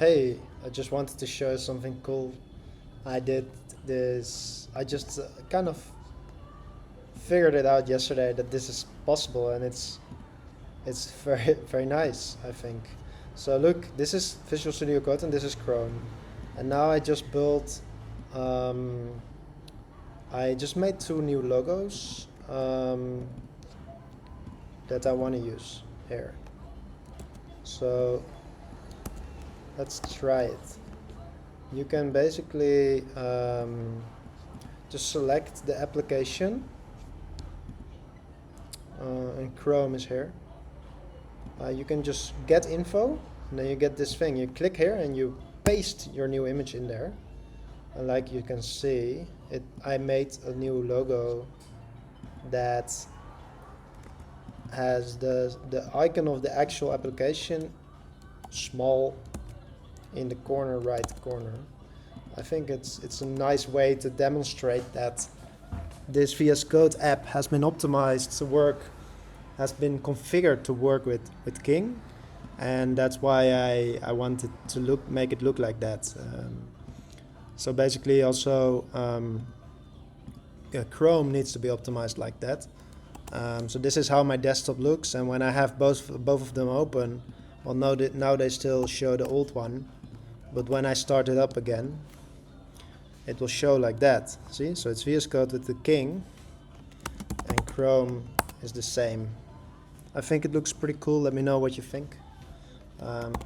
Hey, I just wanted to show something cool. I did this, I just kind of figured it out yesterday that this is possible, and it's very nice, I think. So look, this is Visual Studio Code and this is Chrome. And now um, I just made two new logos that I want to use here. So let's try it. You can basically just select the application, and Chrome is here. You can just get info, and then you get this thing. You click here and you paste your new image in there. And like you can see, I made a new logo that has the icon of the actual application small in the right corner. I think it's a nice way to demonstrate that this VS Code app has been optimized to work, has been configured to work with King, and that's why I wanted to make it look like that. So basically, also Chrome needs to be optimized like that. So this is how my desktop looks, and when I have both of them open, well, now they still show the old one, but when I start it up again, it will show like that. See, so it's VS Code with the King, and Chrome is the same. I think it looks pretty cool. Let me know what you think.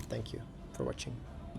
Thank you for watching.